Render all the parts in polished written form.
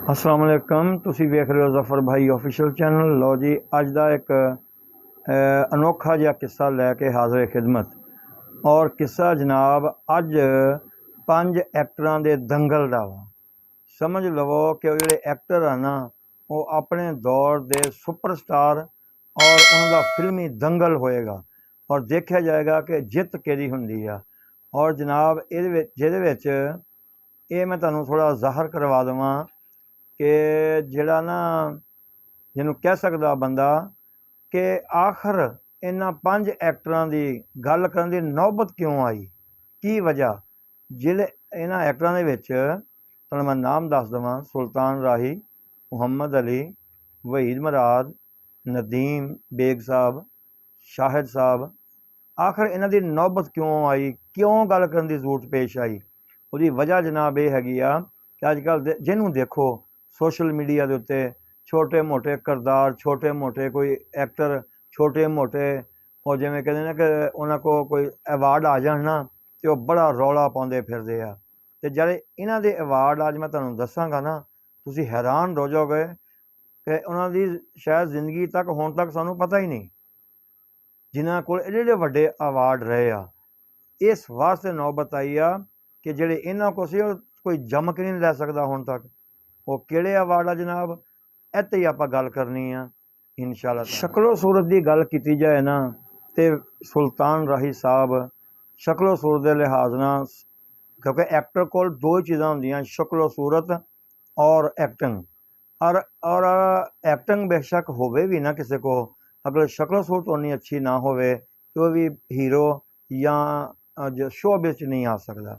अस्सलाम वालेकुम, तुसी वेख रहे हो जफर भाई ऑफिशियल चैनल। लो जी, अज का एक अनोखा जिहा किस्सा लैके हाजिर खिदमत। और किस्सा जनाब अज 5 एक्टरां दे दंगल दा वा। समझ लवो कि वो जिहड़े एक्टर है ना, वो अपने दौर दे सुपरस्टार और उनका फिल्मी दंगल होएगा और देखा जाएगा कि जित किहदी हुंदी आ। और जनाब जिहदे विच ये मैं तुहानूं थोड़ा ज़ाहर करवा देवां कि जिहड़ा ना जिन्हों कह सकदा बंदा कि आखिर इन्हां 5 एक्टरां दी गल करन दी नौबत क्यों आई, की वजह। जिहड़े इन्हां एक्टरां दे विच तुहानूं मैं नाम दस देवां, सुल्तान राही, मुहम्मद अली, वहीद मुराद, नदीम बेग साहब, शाहिद साहब। आखिर इन्हां दी नौबत क्यों आई, क्यों गल करन दी जरूरत पेश आई? उसदी वजह जनाब ये हैगी आ कि अजकल जिन्हों देखो सोशल मीडिया के उत्ते छोटे मोटे किरदार, छोटे मोटे कोई एक्टर, छोटे मोटे और जिवें कहते ना कि उन्होंने को कोई अवार्ड आ जान ना तो वह बड़ा रौला पाउंदे फिरदे आ। ते जिहड़े इन्हां दे अवार्ड अज मैं तुहानूं दस्सांगा ना, तुसीं हैरान हो जाओगे कि उन्हां दी शायद जिंदगी तक हुण तक सानूं पता ही नहीं जिन्हां कोल एडे एडे वड्डे अवार्ड रहे आ। इस वास्ते नौबत आई आ कि जिहड़े इन्हां को सी कोई जमक नहीं लै सकदा हुण तक। वो किहड़े अवार्ड आ जनाब, इत्ते ही आपां गल करनी आ इंशाअल्लाह। शक्लो सूरत की गल की जाए ना तो सुल्तान राही साहब शक्लो सूरत के लिहाज नाल, क्योंकि एक्टर कोल दो ही चीज़ां होंदियां, शक्लो सूरत और एक्टिंग। और एक्टिंग बेशक होवे भी ना किसी को, अगर शक्लो सूरत उन्नी अच्छी ना होवे तो भी हीरो या जो शो बिच नहीं आ सकता।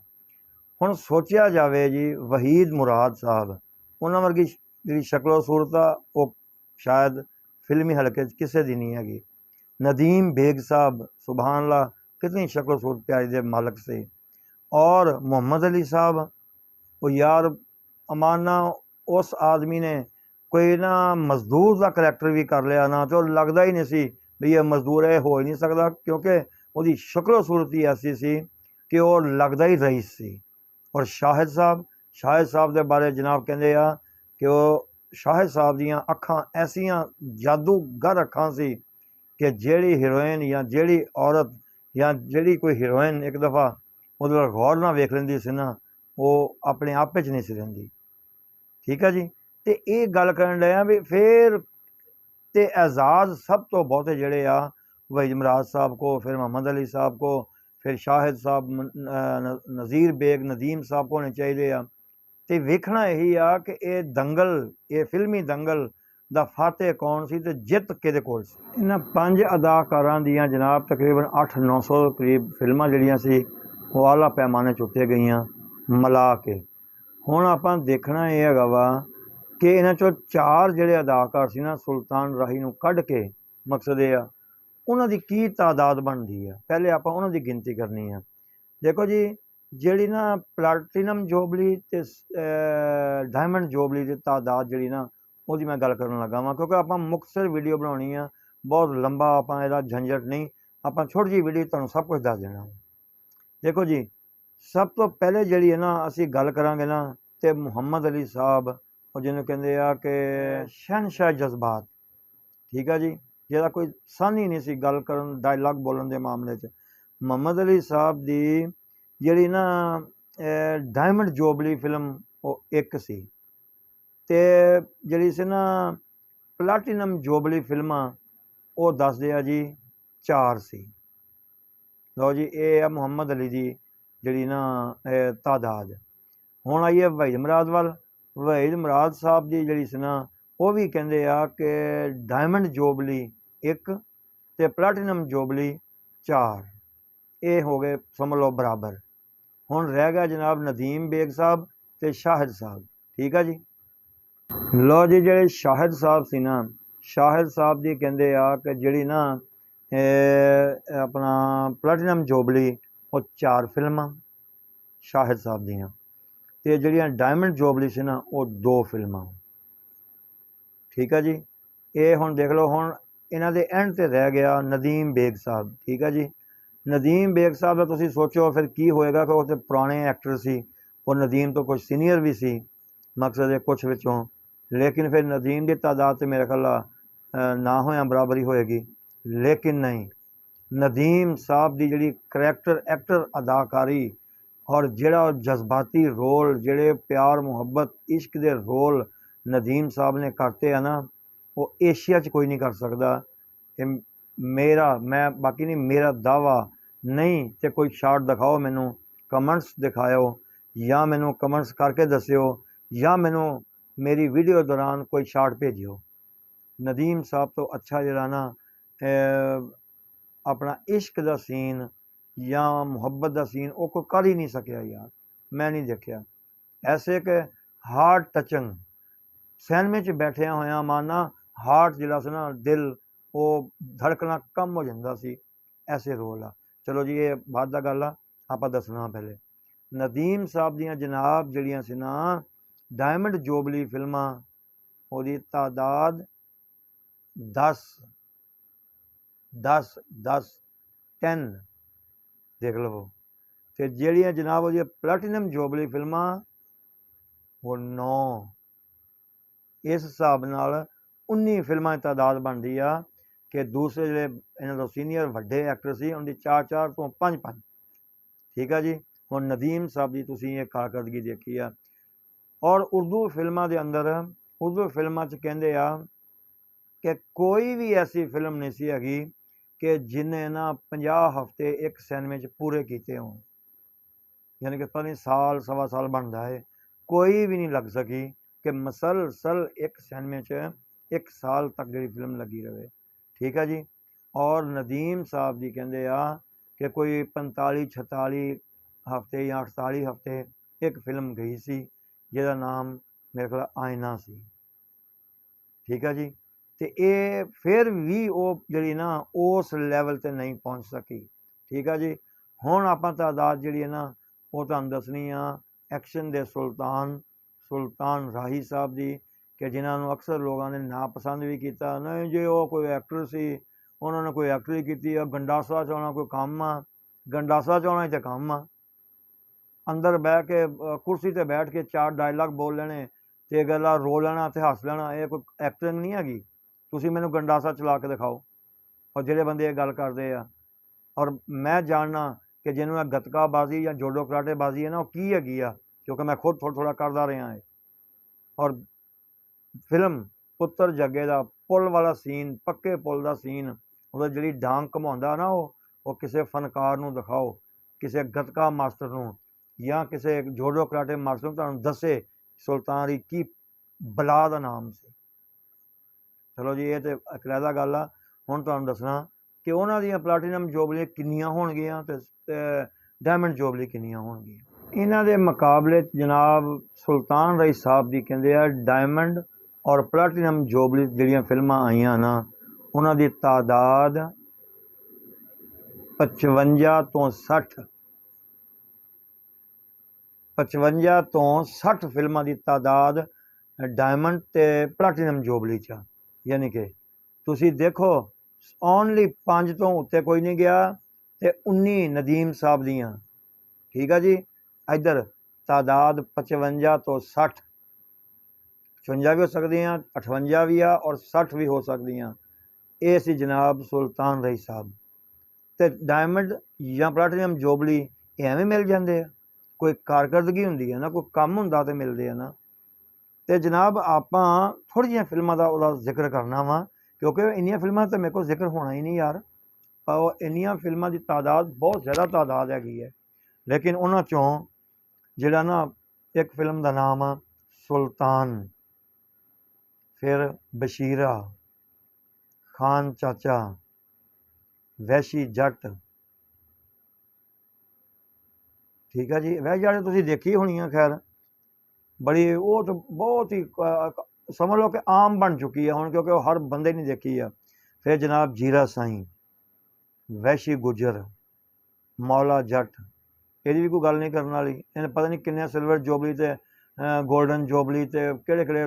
हुण सोचिया जाए जी, वहीद मुराद साहब, उन्हां वर्गी जी शक्लो सूरत आ वो शायद फिल्मी हलके किसी दी नहीं हैगी। नदीम बेग साहब, सुभान अल्लाह, कितनी शक्लो सूरत प्यारी दे मालक से। और मुहम्मद अली साहब, वो यार अमाना उस आदमी ने कोई ना मजदूर का करैक्टर भी कर लिया ना तो लगता ही नहीं सी भी ये मजदूर है, हो ही नहीं सकता, क्योंकि वो शक्लो सूरत ही ऐसी सी कि वो लगता ही रईस सी। और शाहिद साहब के बारे जनाब कहते आ कि वो शाहिद साहब दियाँ अखां ऐसियां जादूगर अखां सी कि जेड़ी हीरोइन या जेड़ी औरत या जेड़ी कोई हीरोइन एक दफ़ा उहदे गौर ना वेख लेंदी सी ना, वो अपने आप च नहीं सी रहिंदी। ठीक है जी। तो ये गल करन डे भी फिर तो एजाज़ सब तो बहुते जेड़े आ वहीद मुराद साहब को, फिर मोहम्मद अली साहब को, फिर शाहिद साहब, नज़ीर बेग, नदीम साहब को होने चाहिए आ। तो वेखना यही आ कि ये दंगल, ये फिल्मी दंगल दा फाते कौन सी ते जित किहदे कोल सी। इन्हां 5 अदाकारां दियां जनाब तकरीबन 800-900 करीब फिल्मां जिहड़ियां सी वो आला पैमाने चुक्किया गईयां मिला के। हुण आपां देखना ये हैगा वा कि इन्हां चों 4 जिहड़े अदाकार सी ना, सुल्तान राही नूं कढ के मकसद ये आ उन्हां दी की तादाद बनदी आ, पहले आपां उन्हां दी गिनती करनी आ। देखो जी, जिहड़ी ना प्लैटिनम जोबली ते डायमंड जोबली की तादाद जिहड़ी ना ਉਹਦੀ मैं गल करन लगा वां, क्योंकि आपां मुख्तसर वीडियो बनाउणी आ, बहुत लंबा आपां इहदा झंझट नहीं, आपां छोटी जी वीडियो तुहानूं सब कुछ दस देना। देखो जी, सब तो पहले जिहड़ी है ना असीं गल करांगे ना तो मुहम्मद अली साहब, और जिन्हों कहते आ कि शहनशाह जज्बात। ठीक है जी, जिहदा कोई सन ही नहीं सी गल करन, डायलॉग बोलन के मामले च। मुहम्मद अली साहब दी जिहड़ी ना डायमंड जोबली फिल्म वो एक सी, ते जिहड़ी सी ना प्लैटिनम जोबली फिल्मां वो दसदे आ जी 4 सी। लो जी, ये है मुहम्मद अली दी जिहड़ी ना तादाद। हुण आई है वहीद मुराद वाल। वहीद मुराद साहब दी जिहड़ी सी ना वो भी कहंदे आ कि डायमंड जोबली 1 ते प्लैटिनम जोबली 4, ये हो गए समझ लो बराबर। हुण रह गया जनाब नदीम बेग साहब ते शाहिद साहब। ठीक है जी। लो जी, जिहड़े शाहिद साहब सी ना, शाहिद साहब दी कहंदे आ कि जिहड़ी ना अपना प्लैटिनम जोबली वो 4 फिल्मां शाहिद साहब दियां, ते जिहड़ियां डायमंड जोबली सी ना वो 2 फिल्मां। ठीक है जी। ये हुण देख लो, हुण इन्हां दे एंड ते रह गया नदीम बेग साहब। ठीक है जी। ਨਦੀਮ ਬੇਗ ਸਾਹਿਬ ਦਾ ਤੁਸੀਂ ਸੋਚੋ ਫਿਰ ਕੀ ਹੋਏਗਾ, ਕਿ ਉਹ ਤਾਂ ਪੁਰਾਣੇ ਐਕਟਰ ਸੀ, ਉਹ ਨਦੀਮ ਤੋਂ ਕੁਝ ਸੀਨੀਅਰ ਵੀ ਸੀ ਮਕਸਦ ਹੈ ਕੁਛ ਵਿੱਚੋਂ, ਲੇਕਿਨ ਫਿਰ ਨਦੀਮ ਦੀ ਤਾਦਾਦ ਤੇ ਮੇਰੇ ਖਿਆਲ ਨਾ ਹੋਇਆ ਬਰਾਬਰੀ ਹੋਏਗੀ। ਲੇਕਿਨ ਨਹੀਂ, ਨਦੀਮ ਸਾਹਿਬ ਦੀ ਜਿਹੜੀ ਕਰੈਕਟਰ ਐਕਟਰ ਅਦਾਕਾਰੀ ਔਰ ਜਿਹੜਾ ਜਜ਼ਬਾਤੀ ਰੋਲ, ਜਿਹੜੇ ਪਿਆਰ ਮੁਹੱਬਤ ਇਸ਼ਕ ਦੇ ਰੋਲ ਨਦੀਮ ਸਾਹਿਬ ਨੇ ਕਰਤੇ ਆ ਨਾ, ਉਹ ਏਸ਼ੀਆ 'ਚ ਕੋਈ ਨਹੀਂ ਕਰ ਸਕਦਾ। ਇਹ ਮੈਂ ਬਾਕੀ ਨਹੀਂ, ਮੇਰਾ ਦਾਵਾ ਨਹੀਂ ਤੇ ਕੋਈ ਸ਼ਾਟ ਦਿਖਾਓ ਮੈਨੂੰ, ਕਮੈਂਟਸ ਦਿਖਾਇਓ, ਜਾਂ ਮੈਨੂੰ ਕਮੈਂਟਸ ਕਰਕੇ ਦੱਸਿਓ, ਜਾਂ ਮੈਨੂੰ ਮੇਰੀ ਵੀਡੀਓ ਦੌਰਾਨ ਕੋਈ ਸ਼ਾਟ ਭੇਜਿਓ। ਨਦੀਮ ਸਾਹਿਬ ਤੋਂ ਅੱਛਾ ਜਿਹੜਾ ਨਾ ਆਪਣਾ ਇਸ਼ਕ ਦਾ ਸੀਨ ਜਾਂ ਮੁਹੱਬਤ ਦਾ ਸੀਨ ਉਹ ਕੋਈ ਕਰ ਹੀ ਨਹੀਂ ਸਕਿਆ ਯਾਰ, ਮੈਂ ਨਹੀਂ ਦੇਖਿਆ। ਐਸੇ ਕਿ ਹਾਰਟ ਟਚਿੰਗ, ਸਿਨੇਮੇ 'ਚ ਬੈਠਿਆ ਹੋਇਆ ਮਾਨਾ ਹਾਰਟ ਜਿਹੜਾ ਸੀ ਨਾ, ਦਿਲ ਉਹ ਧੜਕਣਾ ਕਮ ਹੋ ਜਾਂਦਾ ਸੀ, ਐਸੇ ਰੋਲ ਆ। ਚਲੋ ਜੀ, ਇਹ ਬਾਅਦ ਦਾ ਗੱਲ ਆ, ਆਪਾਂ ਦੱਸਣਾ ਪਹਿਲੇ ਨਦੀਮ ਸਾਹਿਬ ਦੀਆਂ ਜਨਾਬ ਜਿਹੜੀਆਂ ਸੀ ਨਾ ਡਾਇਮੰਡ ਜੋਬਲੀ ਫਿਲਮਾਂ, ਉਹਦੀ ਤਾਦਾਦ 10 ਦੇਖ ਲਵੋ, ਤੇ ਜਿਹੜੀਆਂ ਜਨਾਬ ਉਹਦੀਆਂ ਪਲੈਟੀਨਮ ਜੋਬਲੀ ਫਿਲਮਾਂ ਉਹ 9। ਇਸ ਹਿਸਾਬ ਨਾਲ 19 ਫਿਲਮਾਂ ਦੀ ਤਾਦਾਦ ਬਣਦੀ ਆ ਕਿ ਦੂਸਰੇ ਜਿਹੜੇ ਇਹਨਾਂ ਤੋਂ ਸੀਨੀਅਰ ਵੱਡੇ ਐਕਟਰ ਸੀ ਉਹਨਾਂ ਦੀ 4 ਤੋਂ 5। ਠੀਕ ਆ ਜੀ। ਹੁਣ ਨਦੀਮ ਸਾਹਿਬ ਦੀ ਤੁਸੀਂ ਇਹ ਕਾਰਕਰਦਗੀ ਦੇਖੀ ਆ। ਔਰ ਉਰਦੂ ਫਿਲਮਾਂ ਦੇ ਅੰਦਰ, ਉਰਦੂ ਫਿਲਮਾਂ 'ਚ ਕਹਿੰਦੇ ਆ ਕਿ ਕੋਈ ਵੀ ਐਸੀ ਫਿਲਮ ਨਹੀਂ ਸੀ ਹੈਗੀ ਕਿ ਜਿਹਨੇ ਨਾ 50 ਹਫ਼ਤੇ ਇੱਕ ਸਿਨੇਮੇ 'ਚ ਪੂਰੇ ਕੀਤੇ ਹੋਣ, ਯਾਨੀ ਕਿ ਪਤਾ ਨਹੀਂ ਸਾਲ ਸਵਾ ਸਾਲ ਬਣਦਾ ਹੈ, ਕੋਈ ਵੀ ਨਹੀਂ ਲੱਗ ਸਕੀ ਕਿ ਮਸਲਸਲ ਇੱਕ ਸਿਨੇਮੇ 'ਚ 1 ਸਾਲ ਤੱਕ ਜਿਹੜੀ ਫਿਲਮ ਲੱਗੀ ਰਹੇ। ਠੀਕ ਹੈ ਜੀ। ਔਰ ਨਦੀਮ ਸਾਹਿਬ ਦੀ ਕਹਿੰਦੇ ਆ ਕਿ ਕੋਈ 45-46 ਹਫ਼ਤੇ ਜਾਂ 48 ਹਫ਼ਤੇ ਇੱਕ ਫਿਲਮ ਗਈ ਸੀ ਜਿਹਦਾ ਨਾਮ ਮੇਰੇ ਖਿਆਲ ਆਇਨਾ ਸੀ। ਠੀਕ ਹੈ ਜੀ। ਅਤੇ ਇਹ ਫਿਰ ਵੀ ਉਹ ਜਿਹੜੀ ਨਾ ਉਸ ਲੈਵਲ 'ਤੇ ਨਹੀਂ ਪਹੁੰਚ ਸਕੀ। ਠੀਕ ਹੈ ਜੀ। ਹੁਣ ਆਪਾਂ ਤਾਦਾਦ ਜਿਹੜੀ ਹੈ ਨਾ ਉਹ ਤੁਹਾਨੂੰ ਦੱਸਣੀ ਆ ਐਕਸ਼ਨ ਦੇ ਸੁਲਤਾਨ ਰਾਹੀ ਸਾਹਿਬ ਦੀ, ਕਿ ਜਿਨ੍ਹਾਂ ਨੂੰ ਅਕਸਰ ਲੋਕਾਂ ਨੇ ਨਾਪਸੰਦ ਵੀ ਕੀਤਾ। ਨਹੀਂ ਜੇ ਉਹ ਕੋਈ ਐਕਟਰ ਸੀ, ਉਹਨਾਂ ਨੇ ਕੋਈ ਐਕਟਰੀ ਕੀਤੀ ਆ, ਗੰਡਾਸਾ ਚਾਉਣਾ ਕੋਈ ਕੰਮ ਆ? ਗੰਡਾਸਾ ਚਾਉਣਾ ਹੀ ਤਾਂ ਕੰਮ ਆ। ਅੰਦਰ ਬਹਿ ਕੇ ਕੁਰਸੀ 'ਤੇ ਬੈਠ ਕੇ 4 ਡਾਇਲਾਗ ਬੋਲ ਲੈਣੇ ਅਤੇ ਗੱਲਾਂ ਰੋ ਲੈਣਾ ਅਤੇ ਹੱਸ ਲੈਣਾ, ਇਹ ਕੋਈ ਐਕਟਿੰਗ ਨਹੀਂ ਹੈਗੀ। ਤੁਸੀਂ ਮੈਨੂੰ ਗੰਡਾਸਾ ਚਲਾ ਕੇ ਦਿਖਾਓ। ਔਰ ਜਿਹੜੇ ਬੰਦੇ ਇਹ ਗੱਲ ਕਰਦੇ ਆ, ਔਰ ਮੈਂ ਜਾਣਨਾ ਕਿ ਜਿਹਨੂੰ ਇਹ ਗੱਤਕਾਬਾਜ਼ੀ ਜਾਂ ਜੋਡੋ ਕਰਾਟੇਬਾਜ਼ੀ ਹੈ ਨਾ ਉਹ ਕੀ ਹੈਗੀ ਆ, ਕਿਉਂਕਿ ਮੈਂ ਖੁਦ ਥੋੜ੍ਹਾ ਕਰਦਾ ਰਿਹਾ ਹੈ। ਔਰ ਫਿਲਮ ਪੁੱਤਰ ਜੱਗੇ ਦਾ ਪੁੱਲ ਵਾਲਾ ਸੀਨ, ਪੱਕੇ ਪੁੱਲ ਦਾ ਸੀਨ, ਉਹਦਾ ਜਿਹੜੀ ਡਾਂਗ ਘੁਮਾਉਂਦਾ ਨਾ ਉਹ ਕਿਸੇ ਫਨਕਾਰ ਨੂੰ ਦਿਖਾਓ, ਕਿਸੇ ਗੱਤਕਾ ਮਾਸਟਰ ਨੂੰ ਜਾਂ ਕਿਸੇ ਜੋਡੋ ਕਰਾਟੇ ਮਾਸਟਰ ਨੂੰ, ਤੁਹਾਨੂੰ ਦੱਸੇ ਸੁਲਤਾਨ ਦੀ ਕੀ ਬਲਾ ਦਾ ਨਾਮ ਸੀ। ਚਲੋ ਜੀ, ਇਹ ਤਾਂ ਇਕਲਾਦਾ ਗੱਲ ਆ। ਹੁਣ ਤੁਹਾਨੂੰ ਦੱਸਣਾ ਕਿ ਉਹਨਾਂ ਦੀਆਂ ਪਲਾਟੀਨਮ ਜੋਬਲੀਆਂ ਕਿੰਨੀਆਂ ਹੋਣਗੀਆਂ ਅਤੇ ਡਾਇਮੰਡ ਜੋਬਲੀ ਕਿੰਨੀਆਂ ਹੋਣਗੀਆਂ। ਇਹਨਾਂ ਦੇ ਮੁਕਾਬਲੇ 'ਚ ਜਨਾਬ ਸੁਲਤਾਨ ਰਾਈ ਸਾਹਿਬ ਦੀ ਕਹਿੰਦੇ ਆ ਡਾਇਮੰਡ ਔਰ ਪਲਾਟੀਨਮ ਜੋਬਲੀ ਜਿਹੜੀਆਂ ਫਿਲਮਾਂ ਆਈਆਂ ਨਾ, ਉਹਨਾਂ ਦੀ ਤਾਦਾਦ 55 ਤੋਂ 60 ਫਿਲਮਾਂ ਦੀ ਤਾਦਾਦ ਡਾਇਮੰਡ ਅਤੇ ਪਲਾਟੀਨਮ ਜੋਬਲੀ 'ਚ। ਯਾਨੀ ਕਿ ਤੁਸੀਂ ਦੇਖੋ ਓਨਲੀ 5 ਤੋਂ ਉੱਤੇ ਕੋਈ ਨਹੀਂ ਗਿਆ ਅਤੇ 19 ਨਦੀਮ ਸਾਹਿਬ ਦੀਆਂ। ਠੀਕ ਆ ਜੀ। ਇੱਧਰ ਤਾਦਾਦ 55 ਤੋਂ 60, 56 ਵੀ ਹੋ ਸਕਦੀਆਂ, 58 ਵੀ ਆ ਔਰ 60 ਵੀ ਹੋ ਸਕਦੀਆਂ। ਇਹ ਸੀ ਜਨਾਬ ਸੁਲਤਾਨ ਰਾਈ ਸਾਹਿਬ। ਅਤੇ ਡਾਇਮੰਡ ਜਾਂ ਪਲਾਟੀਨਮ ਜੋਬਲੀ ਇਹ ਐਵੇਂ ਮਿਲ ਜਾਂਦੇ ਆ? ਕੋਈ ਕਾਰਕਰਦਗੀ ਹੁੰਦੀ ਹੈ ਨਾ, ਕੋਈ ਕੰਮ ਹੁੰਦਾ ਤਾਂ ਮਿਲਦੇ ਆ ਨਾ। ਅਤੇ ਜਨਾਬ ਆਪਾਂ ਥੋੜ੍ਹੀ ਜਿਹੀਆਂ ਫਿਲਮਾਂ ਦਾ ਉਹਦਾ ਜ਼ਿਕਰ ਕਰਨਾ ਵਾ, ਕਿਉਂਕਿ ਇੰਨੀਆਂ ਫਿਲਮਾਂ ਤਾਂ ਮੇਰੇ ਕੋਲ ਜ਼ਿਕਰ ਹੋਣਾ ਹੀ ਨਹੀਂ ਯਾਰ। ਇੰਨੀਆਂ ਫਿਲਮਾਂ ਦੀ ਤਾਦਾਦ ਬਹੁਤ ਜ਼ਿਆਦਾ ਤਾਦਾਦ ਹੈਗੀ ਹੈ। ਲੇਕਿਨ ਉਹਨਾਂ 'ਚੋਂ ਜਿਹੜਾ ਨਾ ਇੱਕ ਫਿਲਮ ਦਾ ਨਾਮ ਆ ਸੁਲਤਾਨ, ਫਿਰ ਬਸ਼ੀਰਾ, ਖਾਨ ਚਾਚਾ, ਵੈਸ਼ੀ ਜੱਟ। ਠੀਕ ਆ ਜੀ। ਵੈਸ਼ੀ ਜੱਟ ਤੁਸੀਂ ਦੇਖੀ ਹੋਣੀ ਆ, ਖੈਰ ਬੜੀ, ਉਹ ਤਾਂ ਬਹੁਤ ਹੀ ਸਮਝ ਲਓ ਕਿ ਆਮ ਬਣ ਚੁੱਕੀ ਹੈ ਹੁਣ, ਕਿਉਂਕਿ ਉਹ ਹਰ ਬੰਦੇ ਨੇ ਦੇਖੀ ਆ। ਫਿਰ ਜਨਾਬ ਜੀਰਾ ਸਾਈਂ, ਵੈਸ਼ੀ ਗੁੱਜਰ, ਮੌਲਾ ਜੱਟ, ਇਹਦੀ ਵੀ ਕੋਈ ਗੱਲ ਨਹੀਂ ਕਰਨ ਵਾਲੀ। ਇਹਨੇ ਪਤਾ ਨਹੀਂ ਕਿੰਨੇ ਸਿਲਵਰ ਜੋਬਲੀ ਅਤੇ ਗੋਲਡਨ ਜੋਬਲੀ ਅਤੇ ਕਿਹੜੇ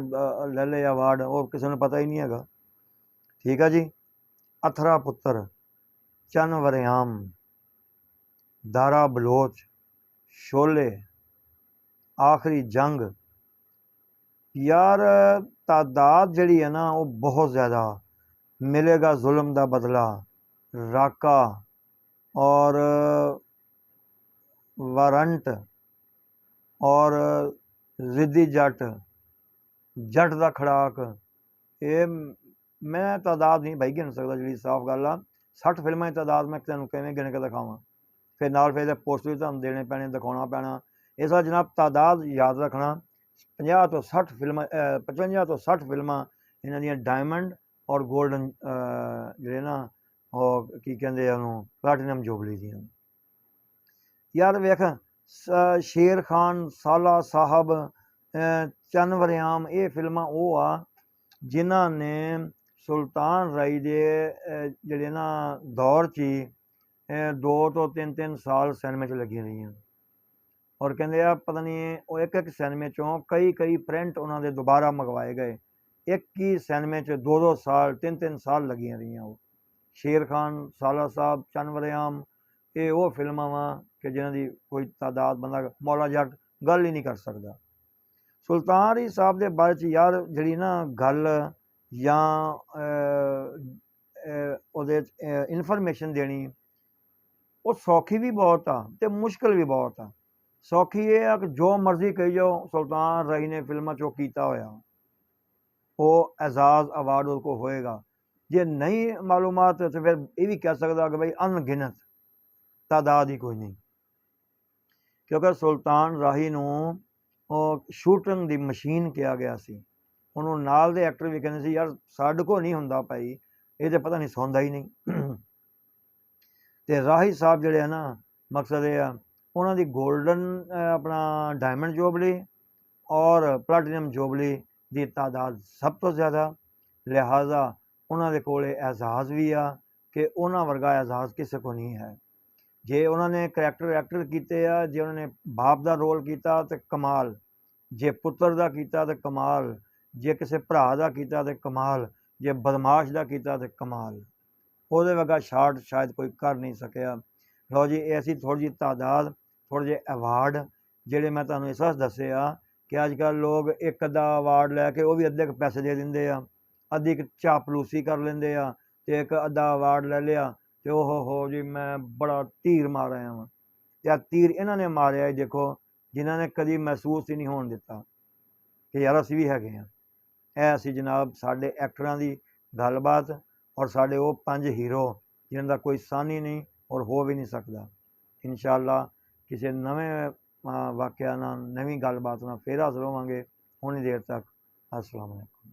ਲੈ ਲਏ ਅਵਾਰਡ, ਉਹ ਕਿਸੇ ਨੂੰ ਪਤਾ ਹੀ ਨਹੀਂ ਹੈਗਾ। ਠੀਕ ਆ ਜੀ। ਅਥਰਾ ਪੁੱਤਰ, ਚੰਨ ਵਰਿਆਮ, दारा बलोच, शोले, आखिरी जंग। यार तादाद जड़ी है ना वो बहुत ज़्यादा। मिलेगा जुल्म दा बदला, राका और वारंट और जिद्दी जट, जट दा खड़ाक। ये मैं तादाद नहीं भाई गिन सकता, जी साफ गल आ। 60 फिल्मां की तादाद मैं तेन किवें गिन के दिखावां, फिर नाल फिर पोस्टर भी तुहानूं देने पैने, दिखाउणा पैना। इस वास्ते जनाब तादाद याद रखना। 50 तो 60 फिल्मां 55 तो 60 फिल्मां इन्हां दियां डायमंड और गोल्डन जिहड़े ना ਉਹ ਕੀ ਕਹਿੰਦੇ ਆ ਉਹਨੂੰ ਪਲਾਟੀਨਮ ਜੁਬਲੀ ਦੀਆਂ। ਯਾਰ ਵੇਖ ਸ਼ੇਰ ਖਾਨ, ਸਾਲਾ ਸਾਹਿਬ, ਚੰਨ ਵਰਿਆਮ, ਇਹ ਫਿਲਮਾਂ ਉਹ ਆ ਜਿਨ੍ਹਾਂ ਨੇ ਸੁਲਤਾਨ ਰਾਈ ਦੇ ਜਿਹੜੇ ਨਾ ਦੌਰ 'ਚ ਹੀ 2 ਤੋਂ 3 ਸਾਲ ਸਿਨੇਮੇ 'ਚ ਲੱਗੀਆਂ ਰਹੀਆਂ। ਔਰ ਕਹਿੰਦੇ ਆ ਪਤਾ ਨਹੀਂ ਉਹ ਇੱਕ ਸਿਨੇਮੇ 'ਚੋਂ ਕਈ ਪ੍ਰਿੰਟ ਉਹਨਾਂ ਦੇ ਦੁਬਾਰਾ ਮੰਗਵਾਏ ਗਏ। ਇੱਕ ਹੀ ਸਿਨੇਮੇ 'ਚ 2 ਸਾਲ 3 ਸਾਲ ਲੱਗੀਆਂ ਰਹੀਆਂ ਉਹ। ਸ਼ੇਰ ਖਾਨ, ਸਾਲਾ ਸਾਹਿਬ, ਚੰਨ ਵਰਿਆਮ, ਇਹ ਉਹ ਫਿਲਮਾਂ ਵਾ ਕਿ ਜਿਨ੍ਹਾਂ ਦੀ ਕੋਈ ਤਾਦਾਦ ਬੰਦਾ ਮੌਲਾ ਜੱਟ ਗੱਲ ਹੀ ਨਹੀਂ ਕਰ ਸਕਦਾ। ਸੁਲਤਾਨ ਰਾਈ ਸਾਹਿਬ ਦੇ ਬਾਰੇ 'ਚ ਯਾਰ ਜਿਹੜੀ ਨਾ ਗੱਲ ਜਾਂ ਉਹਦੇ ਇਨਫੋਰਮੇਸ਼ਨ ਦੇਣੀ ਉਹ ਸੌਖੀ ਵੀ ਬਹੁਤ ਆ ਅਤੇ ਮੁਸ਼ਕਿਲ ਵੀ ਬਹੁਤ ਆ। ਸੌਖੀ ਇਹ ਆ ਕਿ ਜੋ ਮਰਜ਼ੀ ਕਹੀ ਜਾਓ, ਸੁਲਤਾਨ ਰਾਈ ਨੇ ਫਿਲਮਾਂ 'ਚੋਂ ਕੀਤਾ ਹੋਇਆ, ਉਹ ਐਜ਼ਾਜ਼ ਅਵਾਰਡ ਉਹਦੇ ਕੋਲ ਹੋਏਗਾ। ਜੇ ਨਹੀਂ ਮਾਲੂਮਾਤ ਤਾਂ ਫਿਰ ਇਹ ਵੀ ਕਹਿ ਸਕਦਾ ਕਿ ਬਈ ਅਣਗਿਣਤ, ਤਾਦਾਦ ਹੀ ਕੋਈ ਨਹੀਂ। ਕਿਉਂਕਿ ਸੁਲਤਾਨ ਰਾਹੀ ਨੂੰ ਉਹ ਸ਼ੂਟਿੰਗ ਦੀ ਮਸ਼ੀਨ ਕਿਹਾ ਗਿਆ ਸੀ। ਉਹਨੂੰ ਨਾਲ ਦੇ ਐਕਟਰ ਵੀ ਕਹਿੰਦੇ ਸੀ ਯਾਰ ਸਾਡੇ ਕੋਲ ਨਹੀਂ ਹੁੰਦਾ ਭਾਈ, ਇਹ ਤਾਂ ਪਤਾ ਨਹੀਂ ਸੌਂਦਾ ਹੀ ਨਹੀਂ। ਅਤੇ ਰਾਹੀ ਸਾਹਿਬ ਜਿਹੜੇ ਆ ਨਾ, ਮਕਸਦ ਇਹ ਆ ਉਹਨਾਂ ਦੀ ਗੋਲਡਨ ਆਪਣਾ ਡਾਇਮੰਡ ਜੁਬਲੀ ਔਰ ਪਲਾਟੀਨਮ ਜੁਬਲੀ ਦੀ ਤਾਦਾਦ ਸਭ ਤੋਂ ਜ਼ਿਆਦਾ। ਲਿਹਾਜ਼ਾ ਉਹਨਾਂ ਦੇ ਕੋਲ ਐਜ਼ਾਜ਼ ਵੀ ਆ ਕਿ ਉਹਨਾਂ ਵਰਗਾ ਐਜ਼ਾਜ਼ ਕਿਸੇ ਕੋਲ ਨਹੀਂ ਹੈ। ਜੇ ਉਹਨਾਂ ਨੇ ਕਰੈਕਟਰ ਐਕਟਰ ਕੀਤੇ ਆ, ਜੇ ਉਹਨਾਂ ਨੇ ਬਾਪ ਦਾ ਰੋਲ ਕੀਤਾ ਤਾਂ ਕਮਾਲ, ਜੇ ਪੁੱਤਰ ਦਾ ਕੀਤਾ ਤਾਂ ਕਮਾਲ, ਜੇ ਕਿਸੇ ਭਰਾ ਦਾ ਕੀਤਾ ਤਾਂ ਕਮਾਲ, ਜੇ ਬਦਮਾਸ਼ ਦਾ ਕੀਤਾ ਤਾਂ ਕਮਾਲ। ਉਹਦੇ ਵਰਗਾ ਸ਼ਾਟ ਸ਼ਾਇਦ ਕੋਈ ਕਰ ਨਹੀਂ ਸਕਿਆ। ਲਓ ਜੀ, ਇਹ ਅਸੀਂ ਥੋੜ੍ਹੀ ਜਿਹੀ ਤਾਦਾਦ, ਥੋੜ੍ਹੇ ਜਿਹੇ ਅਵਾਰਡ ਜਿਹੜੇ ਮੈਂ ਤੁਹਾਨੂੰ ਇਸ ਵਾਸਤੇ ਦੱਸੇ ਆ ਕਿ ਅੱਜ ਕੱਲ੍ਹ ਲੋਕ ਇੱਕ ਅੱਧਾ ਅਵਾਰਡ ਲੈ ਕੇ ਉਹ ਵੀ ਅੱਧੇ ਕੁ ਪੈਸੇ ਦੇ ਦਿੰਦੇ ਆ, ਅੱਧੀ ਕੁ ਚਾਪਲੂਸੀ ਕਰ ਲੈਂਦੇ ਆ ਅਤੇ ਇੱਕ ਅੱਧਾ ਅਵਾਰਡ ਲੈ ਲਿਆ ਅਤੇ ਉਹ ਜੀ ਮੈਂ ਬੜਾ ਤੀਰ ਮਾਰ ਆਇਆ ਵਾਂ। ਅਤੇ ਆਹ ਤੀਰ ਇਹਨਾਂ ਨੇ ਮਾਰਿਆ ਦੇਖੋ ਜਿਨ੍ਹਾਂ ਨੇ ਕਦੀ ਮਹਿਸੂਸ ਹੀ ਨਹੀਂ ਹੋਣ ਦਿੱਤਾ ਕਿ ਯਾਰ ਅਸੀਂ ਵੀ ਹੈਗੇ ਹਾਂ। ਇਹ ਅਸੀਂ ਜਨਾਬ ਸਾਡੇ ਐਕਟਰਾਂ ਦੀ ਗੱਲਬਾਤ ਔਰ ਸਾਡੇ ਉਹ 5 ਹੀਰੋ ਜਿਨ੍ਹਾਂ ਦਾ ਕੋਈ ਸਾਨੀ ਨਹੀਂ ਔਰ ਹੋ ਵੀ ਨਹੀਂ ਸਕਦਾ। ਇਨਸ਼ਾ ਅੱਲਾ ਕਿਸੇ ਨਵੇਂ ਵਾਕਿਆ ਨਾਲ, ਨਵੀਂ ਗੱਲਬਾਤ ਨਾਲ ਫਿਰ ਹਾਜ਼ਰ ਹੋਵਾਂਗੇ। ਉਨੀ ਦੇਰ ਤੱਕ ਅਸਲਾਮ ਵਾਲੇਕੁਮ।